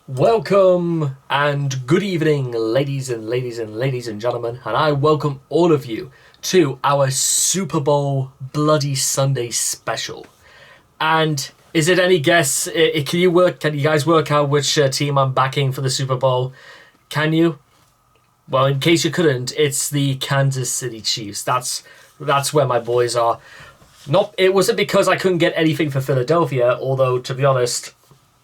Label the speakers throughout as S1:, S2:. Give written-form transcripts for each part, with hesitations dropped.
S1: Welcome and good evening, ladies and gentlemen, and I welcome all of you to our Super Bowl Bloody Sunday special. And is it any guess? Can you guys work out which team I'm backing for the Super Bowl? Can you? Well, in case you couldn't, it's the Kansas City Chiefs. That's where my boys are. It wasn't because I couldn't get anything for Philadelphia, although to be honest,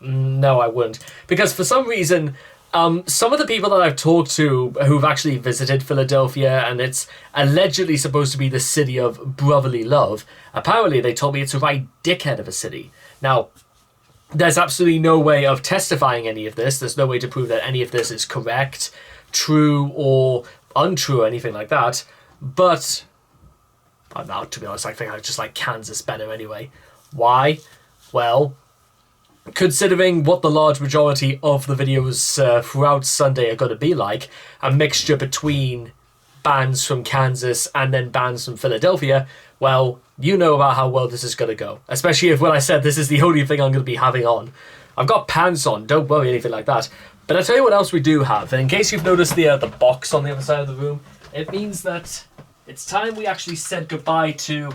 S1: no, I wouldn't. Because for some reason, some of the people that I've talked to who've actually visited Philadelphia, and it's allegedly supposed to be the city of brotherly love, apparently they told me it's a right dickhead of a city. Now, there's absolutely no way of testifying any of this. There's no way to prove that any of this is correct, true, or untrue, or anything like that. But, now, to be honest, I think I just like Kansas better anyway. Why? Well, considering what the large majority of the videos throughout Sunday are going to be like, a mixture between bands from Kansas and then bands from Philadelphia, well, you know about how well this is going to go. Especially if, when I said this is the only thing I'm going to be having on. I've got pants on, don't worry, anything like that. But I'll tell you what else we do have. And in case you've noticed the box on the other side of the room, it means that it's time we actually said goodbye to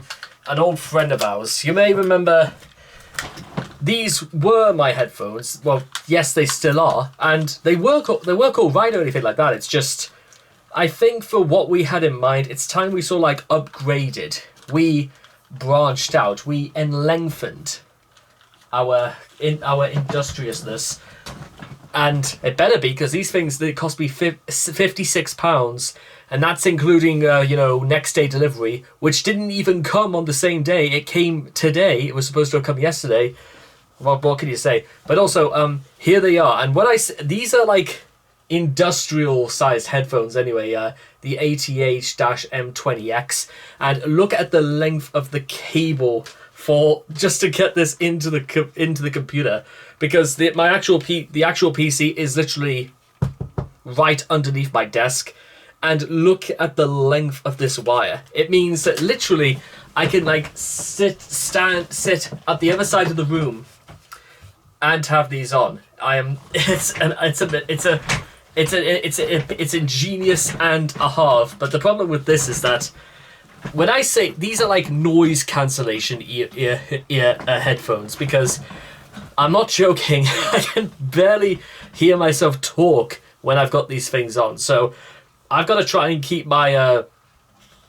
S1: an old friend of ours. You may remember these were my headphones. Well, yes, they still are, and they work all right or anything like that. It's just, I think for what we had in mind, it's time we sort of like upgraded. We branched out. We lengthened our industriousness, and it better be, because these things, they cost me £56, and that's including next day delivery, which didn't even come on the same day. It came today. It was supposed to have come yesterday. What can you say? But also, here they are. And these are like industrial-sized headphones anyway, the ATH-M20X. And look at the length of the cable just to get this into the computer, because the actual PC is literally right underneath my desk. And look at the length of this wire. It means that literally I can like sit at the other side of the room and have these on. It's ingenious and a half. But the problem with this is that when I say these are like noise cancellation ear headphones, because I'm not joking, I can barely hear myself talk when I've got these things on. So I've got to try and keep my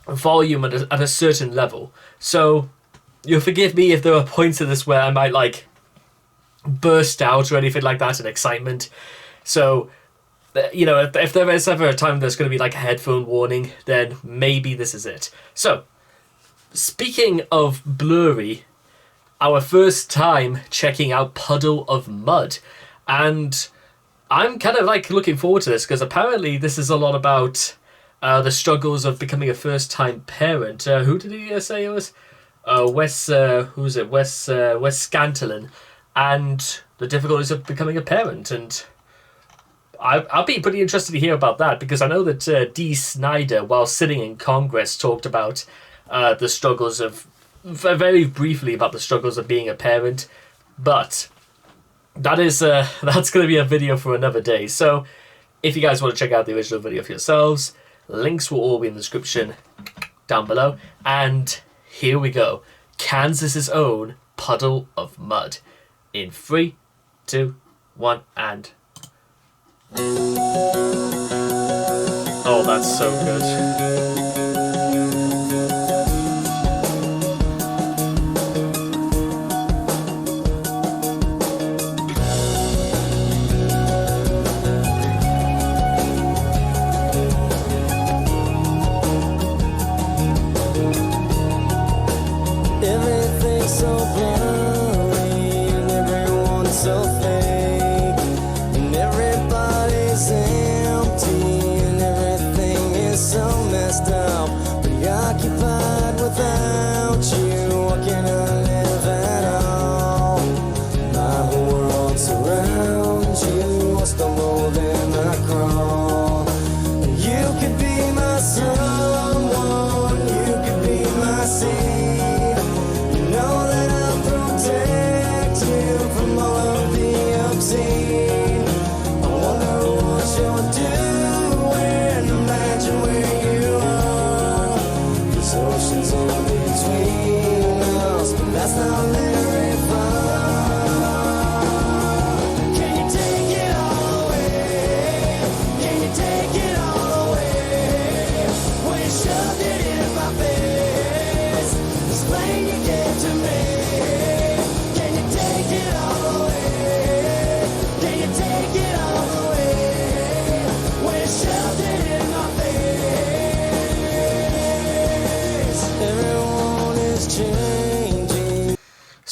S1: volume at a certain level. So you'll forgive me if there are points of this where I might like burst out or anything like that in excitement. So, if there is ever a time there's going to be like a headphone warning, then maybe this is it. So, speaking of Blurry, our first time checking out Puddle of Mud, and I'm kind of like looking forward to this because apparently this is a lot about the struggles of becoming a first-time parent. Who did he say it was? Wes Scantlein, and the difficulties of becoming a parent. And I'll be pretty interested to hear about that, because I know that Dee Snider, while sitting in Congress, talked about the struggles of, very briefly about the struggles of being a parent, but that's going to be a video for another day. So if you guys want to check out the original video for yourselves, links will all be in the description down below. And here we go. Kansas's own Puddle of Mud. In 3, 2, 1, and... Oh, that's so good.
S2: Everything's so blurry and everyone's so fake, and everybody's empty and everything is so messed up, preoccupied without you. What can I live at all? My whole world surrounds you. I stumble then I crawl. You could be my someone, you could be my seed.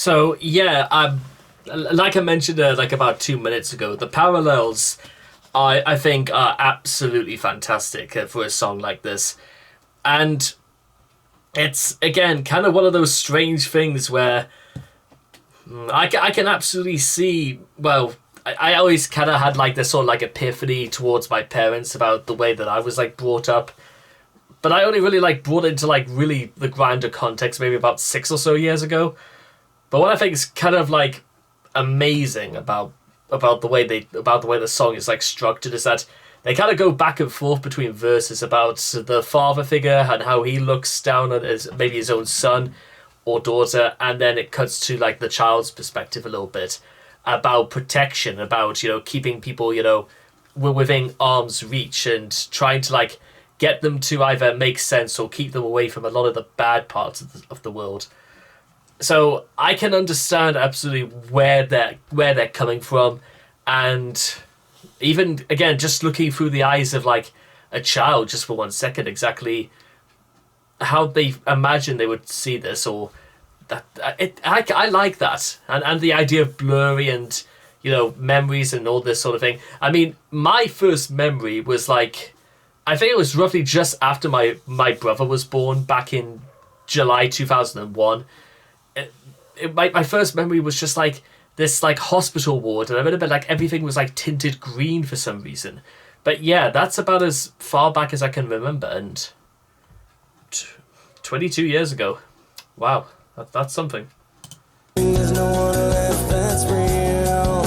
S1: So yeah, like I mentioned like about 2 minutes ago, the parallels I think are absolutely fantastic for a song like this, and it's again kind of one of those strange things where I can absolutely see. Well, I always kind of had like this sort of like epiphany towards my parents about the way that I was like brought up, but I only really like brought it into like really the grander context maybe about 6 or so years ago. But what I think is kind of like amazing about the way the song is like structured is that they kind of go back and forth between verses about the father figure and how he looks down at his own son or daughter, and then it cuts to like the child's perspective a little bit about protection, about keeping people within arm's reach and trying to like get them to either make sense or keep them away from a lot of the bad parts of the world. So I can understand absolutely where they're coming from, and even again just looking through the eyes of like a child just for 1 second, exactly how they imagine they would see this, or that I like that, and the idea of blurry and memories and all this sort of thing. I mean, my first memory was like, I think it was roughly just after my brother was born back in July 2001. My first memory was just like this like hospital ward, and I remember like everything was like tinted green for some reason. But yeah, that's about as far back as I can remember, and 22 years ago. Wow, that's something.
S2: There's no one left that's real.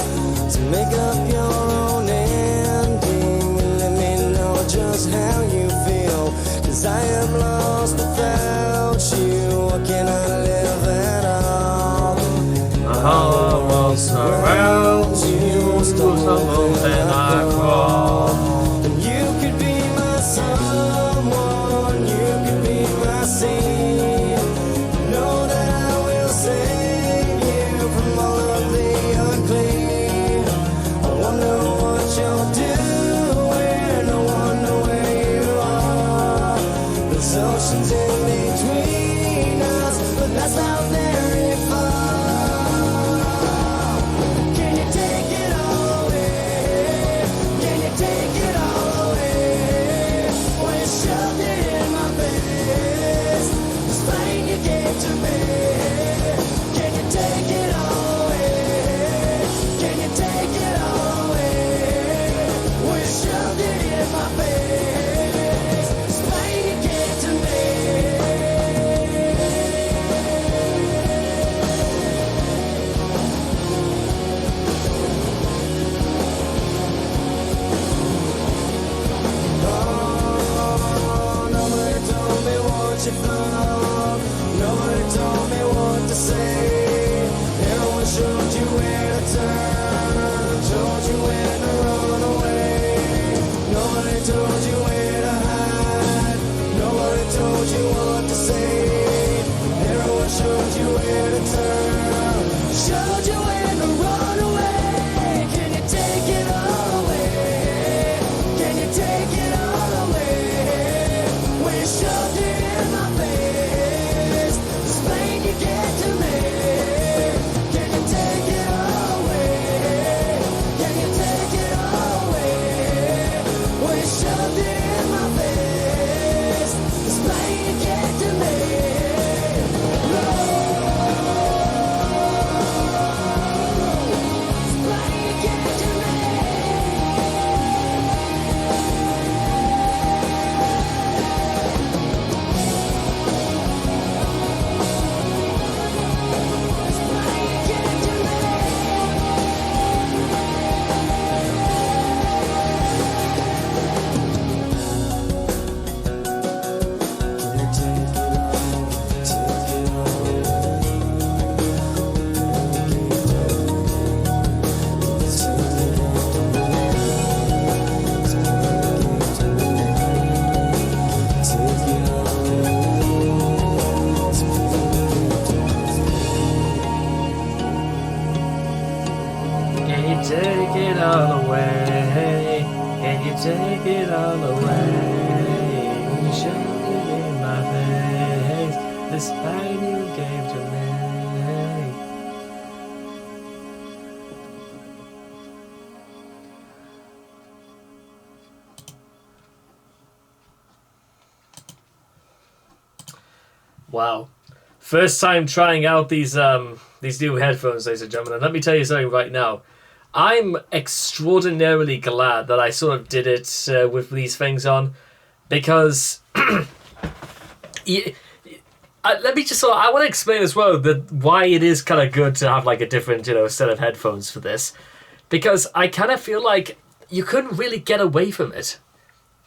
S2: So make up your own ending and let me know just how you feel. 'Cause I am lost without you. I cannot live at all.
S1: I walk around you, stumble and I crawl.
S2: And you could be my someone, you could be my scene. Know that I will save you from all of the unclean. I wonder what you're doing, I wonder where you are. There's oceans in between us, but that's not very far. Can you take it all away? Can you take it all away? When you shoved it in my face, this pain you gave to me. Can you take it all away? Can you take it all away? When you shoved it in my face, this pain you gave to me. Oh, nobody told me what you thought. Nobody told me what to say. No one showed you where to turn, told you when to run away. Nobody told you where to hide. Nobody told you what to say. Everyone showed you where to turn, showed you when to run away. Can you take it all away? Can you take it all away? When you shoved it in my face, this pain you get to me. Can you take it all away? Can you take it all away? When you shoved it in my face, this pain you get to me. This pain you get to me.
S1: Can you take it all away? Can you take it all away? You shoved it in my face. This pain you gave to me. Wow. First time trying out these new headphones, ladies and gentlemen. And let me tell you something right now. I'm extraordinarily glad that I sort of did it with these things on, because let me just I want to explain as well that why it is kind of good to have like a different set of headphones for this, because I kind of feel like you couldn't really get away from it.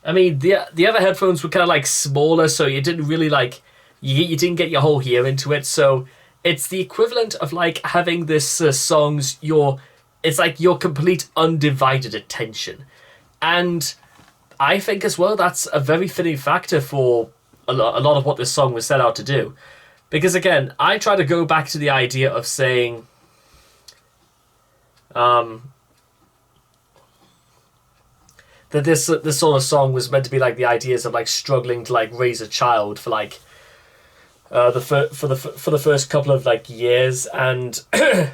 S1: I mean, the other headphones were kind of like smaller, so you didn't really like you didn't get your whole ear into it. So it's the equivalent of like having this song's it's like your complete undivided attention, and I think as well that's a very fitting factor for a lot of what this song was set out to do, because again, I try to go back to the idea of saying, that this sort of song was meant to be like the ideas of like struggling to like raise a child for like for the first couple of like years, and the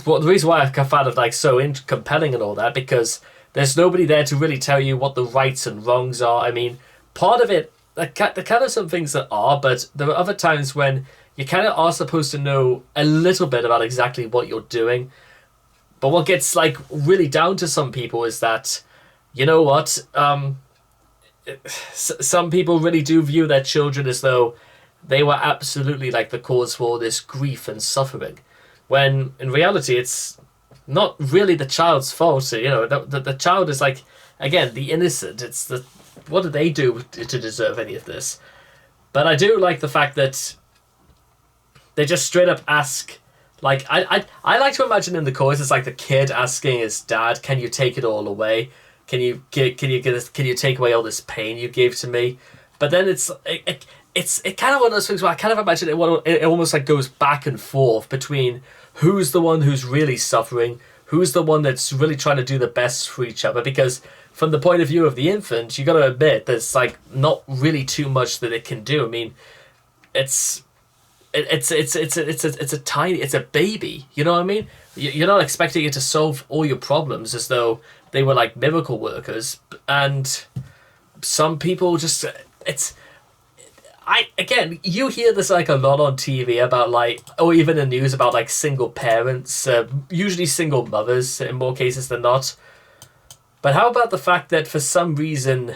S1: reason why I found it like so compelling and all that, because there's nobody there to really tell you what the rights and wrongs are. I mean, part of it, there kind of some things that are, but there are other times when you kind of are supposed to know a little bit about exactly what you're doing. But what gets like really down to some people is that, you know what, some people really do view their children as though they were absolutely like the cause for all this grief and suffering, when in reality it's not really the child's fault. The child is like, again, the innocent. It's what did they do to deserve any of this? But I do like the fact that they just straight up ask. Like I like to imagine in the chorus it's like the kid asking his dad, "Can you take it all away? Can you take away all this pain you gave to me?" But then it's kind of one of those things where I kind of imagine it almost like goes back and forth between who's the one who's really suffering, who's the one that's really trying to do the best for each other. Because from the point of view of the infant, you got to admit there's like not really too much that it can do. I mean, it's a baby. You know what I mean? You're not expecting it to solve all your problems as though they were like miracle workers. And some people just you hear this like a lot on TV about like, or even in news about like single parents, usually single mothers in more cases than not. But how about the fact that for some reason,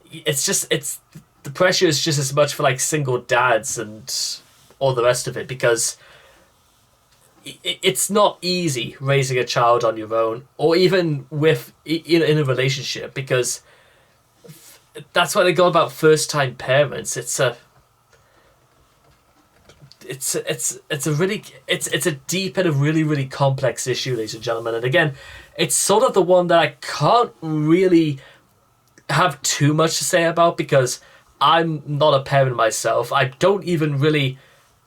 S1: the pressure is just as much for like single dads and all the rest of it, because it's not easy raising a child on your own, or even in a relationship, because that's why they go about first-time parents. It's a deep and a really, really complex issue, ladies and gentlemen. And again, it's sort of the one that I can't really have too much to say about, because I'm not a parent myself. I don't even really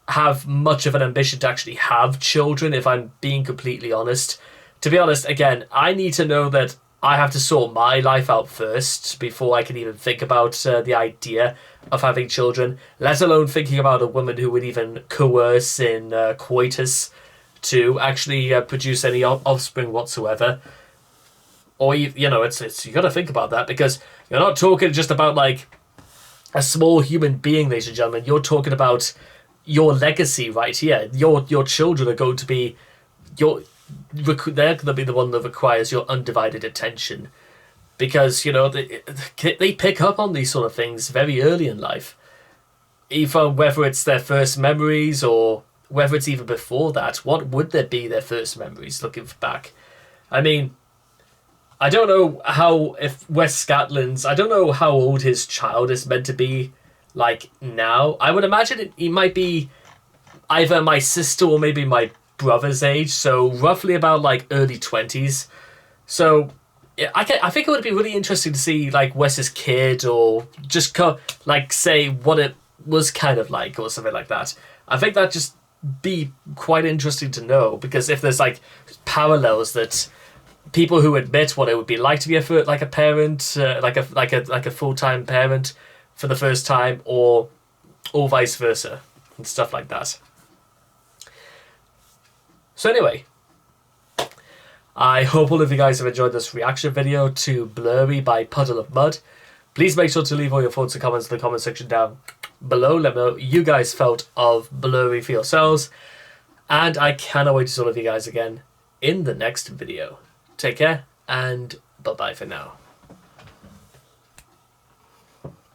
S1: have much of an ambition to actually have children, if I'm being completely honest. To be honest, again, I need to know that I have to sort my life out first before I can even think about the idea of having children, let alone thinking about a woman who would even coerce in coitus to actually produce any offspring whatsoever. Or, you got to think about that, because you're not talking just about like a small human being, ladies and gentlemen. You're talking about your legacy right here. Your children are going to be they're going to be the one that requires your undivided attention, because they pick up on these sort of things very early in life, even whether it's their first memories or whether it's even before that. What would there be their first memories looking back? I mean, I don't know if Wes Scatland's, I don't know how old his child is meant to be like now. I would imagine he might be either my sister or maybe my brother's age, so roughly about like early 20s. So I think it would be really interesting to see like Wes's kid, or just like say what it was kind of like, or something like that. I think that'd just be quite interesting to know, because if there's like parallels that people who admit what it would be like to be a parent, like a full-time parent for the first time, or vice versa, and stuff like that. So anyway, I hope all of you guys have enjoyed this reaction video to Blurry by Puddle of Mud. Please make sure to leave all your thoughts and comments in the comment section down below. Let me know what you guys felt of Blurry for yourselves. And I cannot wait to see all of you guys again in the next video. Take care and bye-bye for now.